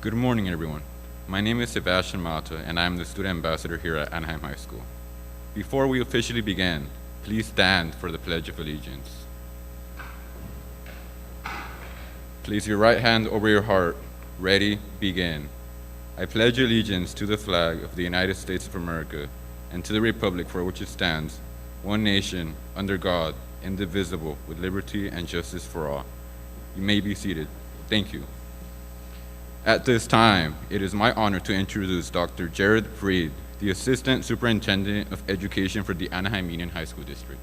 Good morning, everyone. My name is Sebastian Mata, and I am the student ambassador here at Anaheim High School. Before we officially begin, please stand for the Pledge of Allegiance. Place your right hand over your heart. Ready, begin. I pledge allegiance to the flag of the United States of America and to the republic for which it stands, one nation, under God, indivisible, with liberty and justice for all. You may be seated. Thank you. At this time, it is my honor to introduce Dr. Jared Freed, the Assistant Superintendent of Education for the Anaheim Union High School District.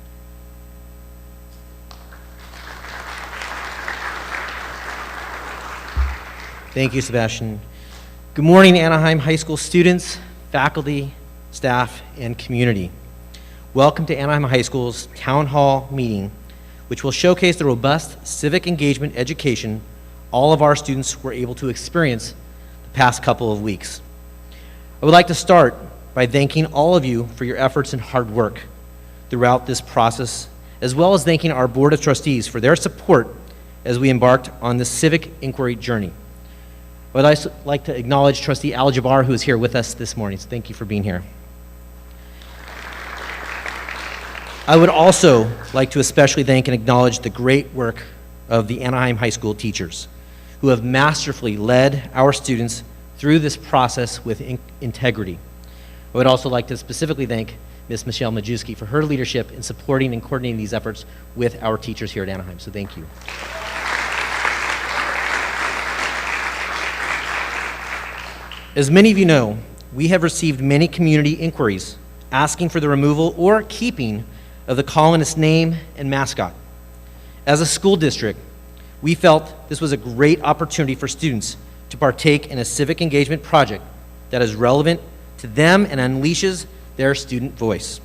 Thank you, Sebastian. Good morning, Anaheim High School students, faculty, staff, and community. Welcome to Anaheim High School's Town Hall meeting, which will showcase the robust civic engagement education all of our students were able to experience the past couple of weeks. I would like to start by thanking all of you for your efforts and hard work throughout this process, as well as thanking our Board of Trustees for their support as we embarked on this civic inquiry journey. I would also like to acknowledge Trustee Al-Jabbar, who is here with us this morning, so thank you for being here. I would also like to especially thank and acknowledge the great work of the Anaheim High School teachers, who have masterfully led our students through this process with integrity. I would also like to specifically thank Ms. Michelle Majewski for her leadership in supporting and coordinating these efforts with our teachers here at Anaheim, so thank you. As many of you know, we have received many community inquiries asking for the removal or keeping of the colonist name and mascot. As a school district, we felt this was a great opportunity for students to partake in a civic engagement project that is relevant to them and unleashes their student voice.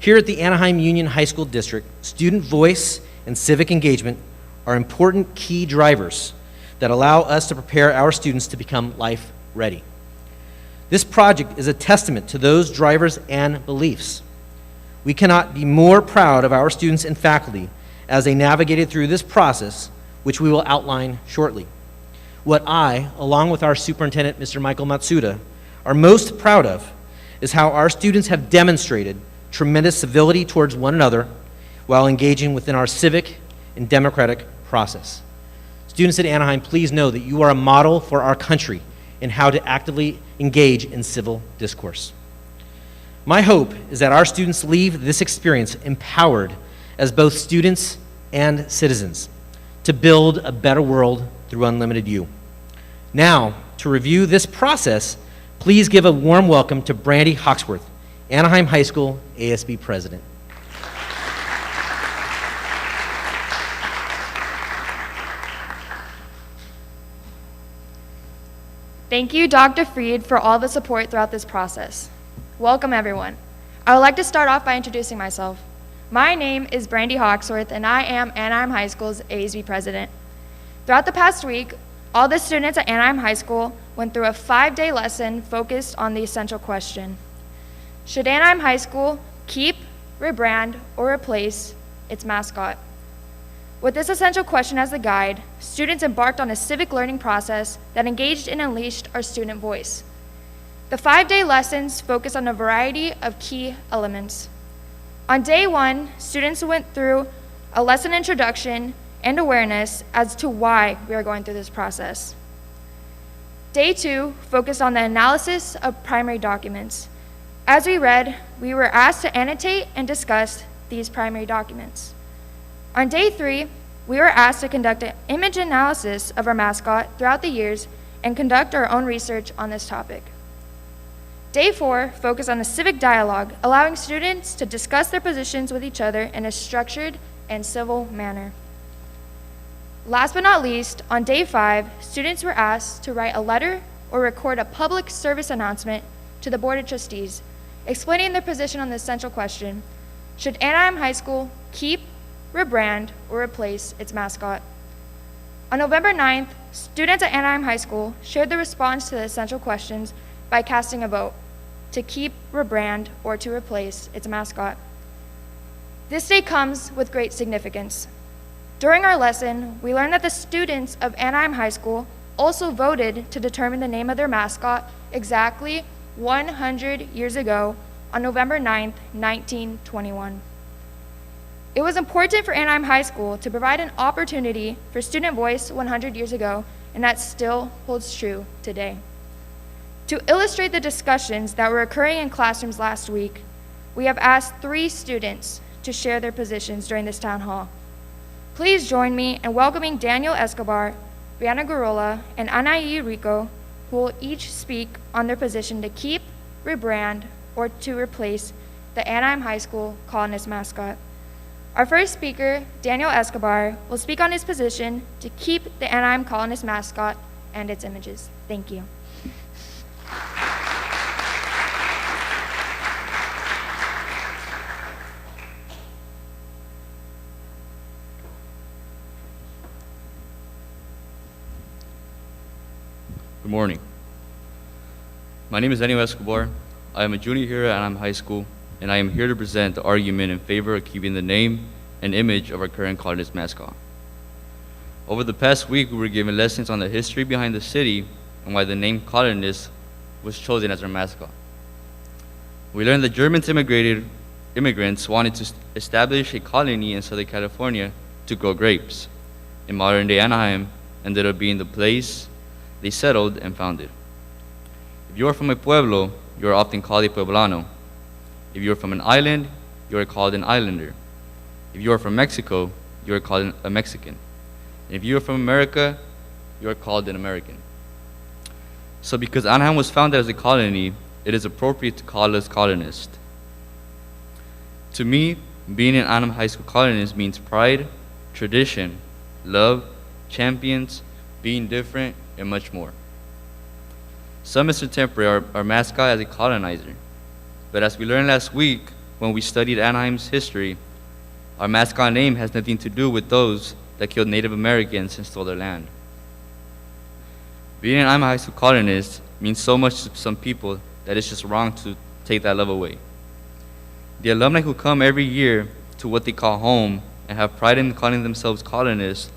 Here at the Anaheim Union High School District, student voice and civic engagement are important key drivers that allow us to prepare our students to become life ready. This project is a testament to those drivers and beliefs. We cannot be more proud of our students and faculty as they navigated through this process, which we will outline shortly. What I, along with our superintendent, Mr. Michael Matsuda, are most proud of is how our students have demonstrated tremendous civility towards one another while engaging within our civic and democratic process. Students at Anaheim, please know that you are a model for our country in how to actively engage in civil discourse. My hope is that our students leave this experience empowered as both students and citizens to build a better world through Unlimited You. Now, to review this process, please give a warm welcome to Brandy Hawksworth, Anaheim High School ASB President. Thank you, Dr. Freed, for all the support throughout this process. Welcome, everyone. I would like to start off by introducing myself. My name is Brandy Hawksworth, and I am Anaheim High School's ASB President. Throughout the past week, all the students at Anaheim High School went through a 5-day lesson focused on the essential question: should Anaheim High School keep, rebrand, or replace its mascot? With this essential question as the guide, students embarked on a civic learning process that engaged and unleashed our student voice. The 5-day lessons focused on a variety of key elements. On day 1, students went through a lesson introduction and awareness as to why we are going through this process. Day 2 focused on the analysis of primary documents. As we read, we were asked to annotate and discuss these primary documents. On day 3, we were asked to conduct an image analysis of our mascot throughout the years and conduct our own research on this topic. Day 4 focused on a civic dialogue, allowing students to discuss their positions with each other in a structured and civil manner. Last but not least, on day 5, students were asked to write a letter or record a public service announcement to the Board of Trustees, explaining their position on the essential question: should Anaheim High School keep, rebrand, or replace its mascot? On November 9th, students at Anaheim High School shared the response to the essential questions by casting a vote to keep, rebrand, or to replace its mascot. This day comes with great significance. During our lesson, we learned that the students of Anaheim High School also voted to determine the name of their mascot exactly 100 years ago on November 9th, 1921. It was important for Anaheim High School to provide an opportunity for student voice 100 years ago, and that still holds true today. To illustrate the discussions that were occurring in classrooms last week, we have asked 3 students to share their positions during this town hall. Please join me in welcoming Daniel Escobar, Brianna Garola, and Anaí Rico, who will each speak on their position to keep, rebrand, or to replace the Anaheim High School Colonist mascot. Our first speaker, Daniel Escobar, will speak on his position to keep the Anaheim Colonist mascot and its images. Thank you. Good morning. My name is Daniel Escobar. I am a junior here at Anaheim High School, and I am here to present the argument in favor of keeping the name and image of our current colonist mascot. Over the past week, we were given lessons on the history behind the city and why the name colonist was chosen as our mascot. We learned that immigrants wanted to establish a colony in Southern California to grow grapes. In modern-day Anaheim ended up being the place they settled and founded. If you are from a pueblo, you are often called a pueblano. If you are from an island, you are called an islander. If you are from Mexico, you are called a Mexican. And if you are from America, you are called an American. So because Anaheim was founded as a colony, it is appropriate to call us colonists. To me, being an Anaheim High School colonist means pride, tradition, love, champions, being different, and much more. Some misinterpret our mascot as a colonizer, but as we learned last week when we studied Anaheim's history, our mascot name has nothing to do with those that killed Native Americans and stole their land. Being an Anaheim High School colonist means so much to some people that it's just wrong to take that love away. The alumni who come every year to what they call home and have pride in calling themselves colonists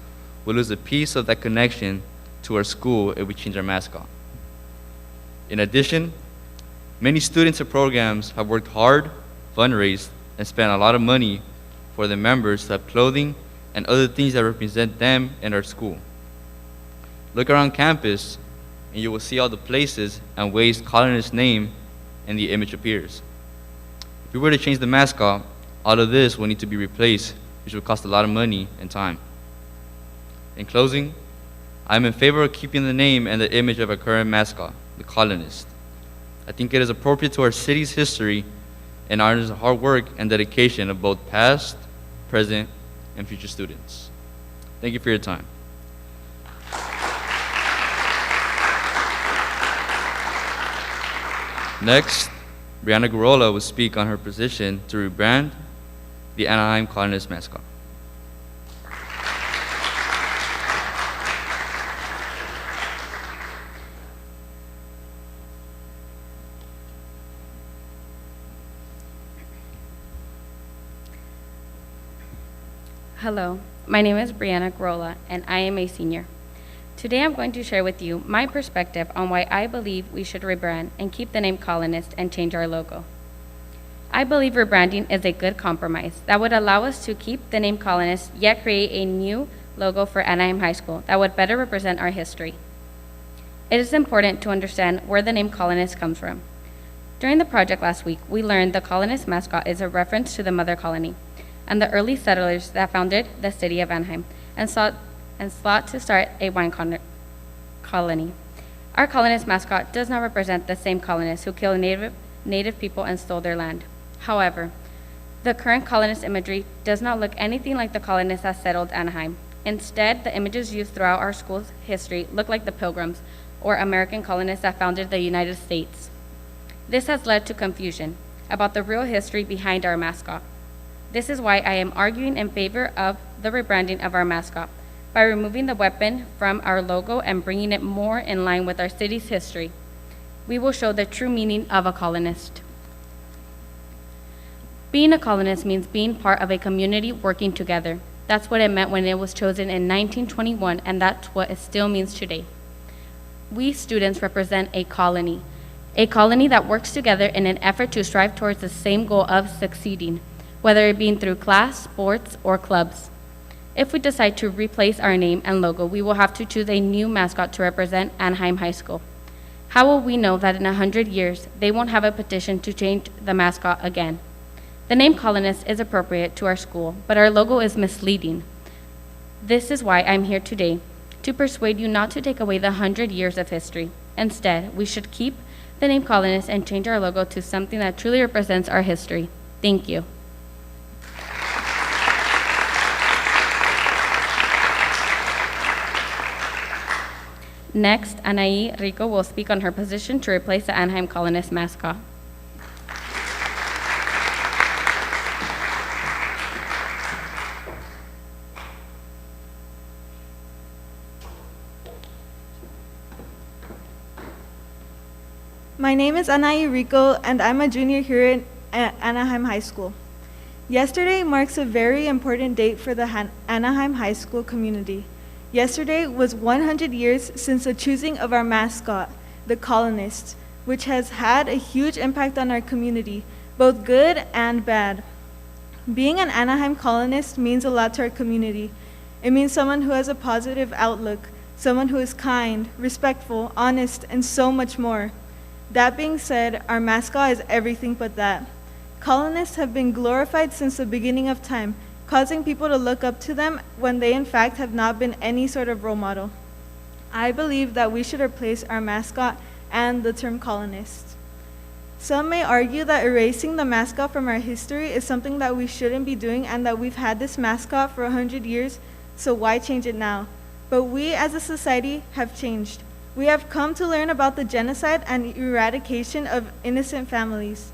will lose a piece of that connection to our school if we change our mascot. In addition, many students and programs have worked hard, fundraised, and spent a lot of money for the members to have clothing and other things that represent them and our school. Look around campus and you will see all the places and ways colonist name and the image appears. If we were to change the mascot, all of this will need to be replaced, which will cost a lot of money and time. In closing, I am in favor of keeping the name and the image of our current mascot, the colonist. I think it is appropriate to our city's history and honors the hard work and dedication of both past, present, and future students. Thank you for your time. Next, Brianna Garola will speak on her position to rebrand the Anaheim Colonist mascot. Hello, my name is Brianna Garola, and I am a senior. Today I'm going to share with you my perspective on why I believe we should rebrand and keep the name Colonist and change our logo. I believe rebranding is a good compromise that would allow us to keep the name Colonist, yet create a new logo for Anaheim High School that would better represent our history. It is important to understand where the name Colonist comes from. During the project last week, we learned the Colonist mascot is a reference to the mother colony and the early settlers that founded the city of Anaheim and sought to start a wine colony. Our colonist mascot does not represent the same colonists who killed native people and stole their land. However, the current colonist imagery does not look anything like the colonists that settled Anaheim. Instead, the images used throughout our school's history look like the Pilgrims or American colonists that founded the United States. This has led to confusion about the real history behind our mascot. This is why I am arguing in favor of the rebranding of our mascot by removing the weapon from our logo and bringing it more in line with our city's history. We will show the true meaning of a colonist. Being a colonist means being part of a community working together. That's what it meant when it was chosen in 1921, and that's what it still means today. we students represent a colony that works together in an effort to strive towards the same goal of succeeding, whether it be through class, sports, or clubs. If we decide to replace our name and logo, we will have to choose a new mascot to represent Anaheim High School. How will we know that in 100 years, they won't have a petition to change the mascot again? The name Colonist is appropriate to our school, but our logo is misleading. This is why I'm here today, to persuade you not to take away the 100 years of history. Instead, we should keep the name Colonist and change our logo to something that truly represents our history. Thank you. Next, Anaí Rico will speak on her position to replace the Anaheim Colonist mascot. My name is Anaí Rico, and I'm a junior here at Anaheim High School. Yesterday marks a very important date for the Anaheim High School community. Yesterday was 100 years since the choosing of our mascot, the Colonists, which has had a huge impact on our community, both good and bad. Being an Anaheim Colonist means a lot to our community. It means someone who has a positive outlook, someone who is kind, respectful, honest, and so much more. That being said, our mascot is everything but that. Colonists have been glorified since the beginning of time, causing people to look up to them when they in fact have not been any sort of role model. I believe that we should replace our mascot and the term colonist. Some may argue that erasing the mascot from our history is something that we shouldn't be doing and that we've had this mascot for 100 years, so why change it now? But we as a society have changed. We have come to learn about the genocide and eradication of innocent families.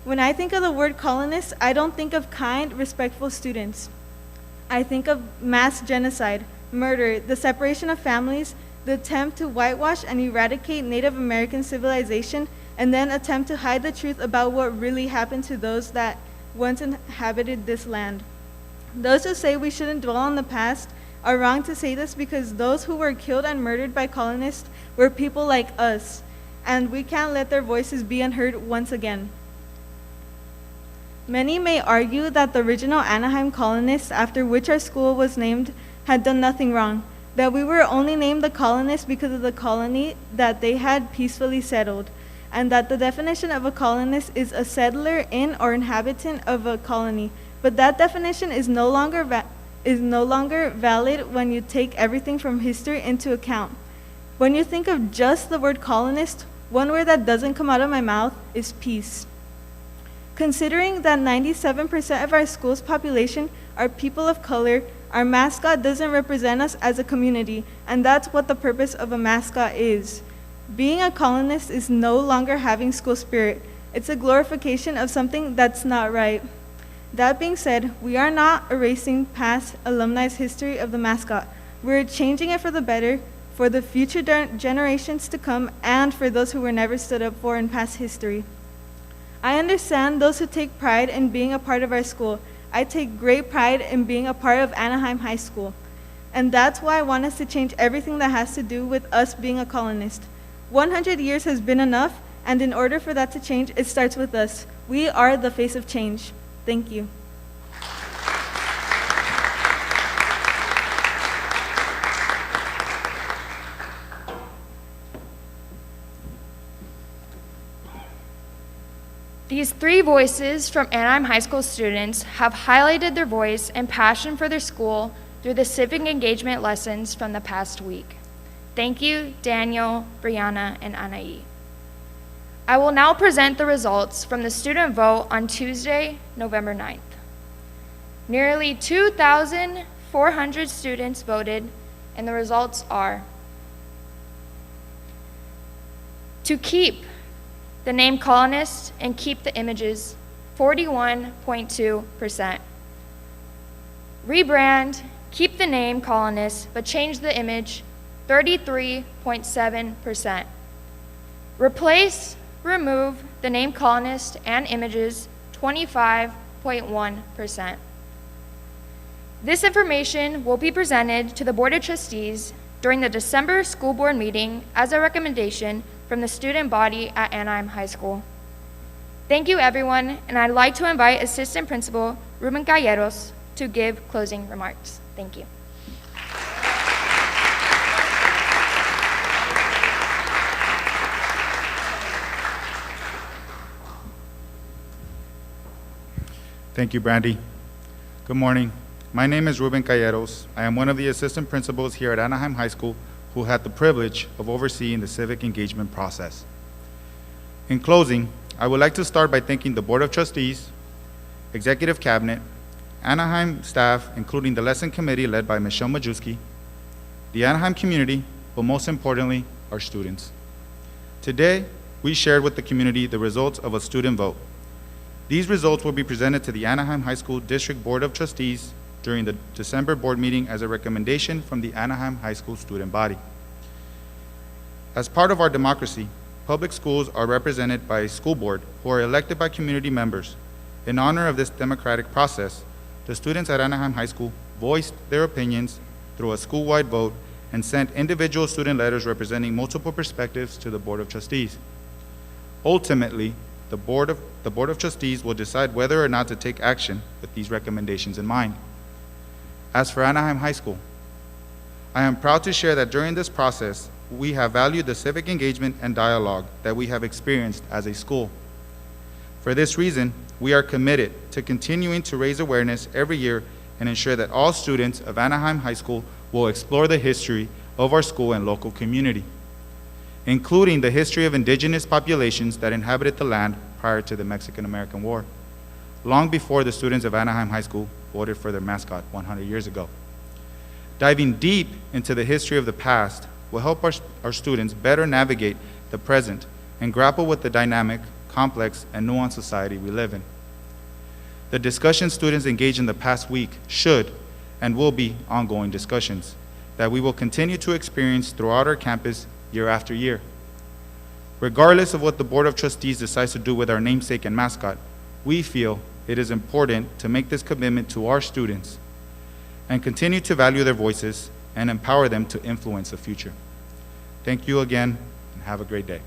When I think of the word colonist, I don't think of kind, respectful students. I think of mass genocide, murder, the separation of families, the attempt to whitewash and eradicate Native American civilization, and then attempt to hide the truth about what really happened to those that once inhabited this land. Those who say we shouldn't dwell on the past are wrong to say this because those who were killed and murdered by colonists were people like us, and we can't let their voices be unheard once again. Many may argue that the original Anaheim colonists, after which our school was named, had done nothing wrong, that we were only named the colonists because of the colony that they had peacefully settled, and that the definition of a colonist is a settler in or inhabitant of a colony. But that definition is no longer valid when you take everything from history into account. When you think of just the word colonist, one word that doesn't come out of my mouth is peace. Considering that 97% of our school's population are people of color, our mascot doesn't represent us as a community, and that's what the purpose of a mascot is. Being a colonist is no longer having school spirit. It's a glorification of something that's not right. That being said, we are not erasing past alumni's history of the mascot. We're changing it for the better, for the future generations to come, and for those who were never stood up for in past history. I understand those who take pride in being a part of our school. I take great pride in being a part of Anaheim High School. And that's why I want us to change everything that has to do with us being a colonist. 100 years has been enough, and in order for that to change, it starts with us. We are the face of change. Thank you. These three voices from Anaheim High School students have highlighted their voice and passion for their school through the civic engagement lessons from the past week. Thank you, Daniel, Brianna, and Anaí. I will now present the results from the student vote on Tuesday, November 9th. Nearly 2,400 students voted, and the results are: to keep the name colonist and keep the images, 41.2%. Rebrand, keep the name colonist, but change the image, 33.7%. Replace, remove the name colonist and images, 25.1%. This information will be presented to the Board of Trustees during the December school board meeting as a recommendation from the student body at Anaheim High School. Thank you, everyone, and I'd like to invite Assistant Principal Ruben Calleros to give closing remarks. Thank you. Thank you, Brandy. Good morning. My name is Ruben Calleros. I am one of the assistant principals here at Anaheim High School who had the privilege of overseeing the civic engagement process. In closing, I would like to start by thanking the Board of Trustees, Executive Cabinet, Anaheim staff, including the Lesson Committee led by Michelle Majewski, the Anaheim community, but most importantly, our students. Today, we shared with the community the results of a student vote. These results will be presented to the Anaheim High School District Board of Trustees during the December board meeting as a recommendation from the Anaheim High School student body. As part of our democracy, public schools are represented by a school board who are elected by community members. In honor of this democratic process, the students at Anaheim High School voiced their opinions through a school-wide vote and sent individual student letters representing multiple perspectives to the Board of Trustees. Ultimately, the Board of Trustees will decide whether or not to take action with these recommendations in mind. As for Anaheim High School, I am proud to share that during this process, we have valued the civic engagement and dialogue that we have experienced as a school. For this reason, we are committed to continuing to raise awareness every year and ensure that all students of Anaheim High School will explore the history of our school and local community, including the history of indigenous populations that inhabited the land prior to the Mexican-American War, long before the students of Anaheim High School voted for their mascot 100 years ago. Diving deep into the history of the past will help our students better navigate the present and grapple with the dynamic, complex, and nuanced society we live in. The discussions students engaged in the past week should and will be ongoing discussions that we will continue to experience throughout our campus year after year. Regardless of what the Board of Trustees decides to do with our namesake and mascot, we feel it is important to make this commitment to our students and continue to value their voices and empower them to influence the future. Thank you again, and have a great day.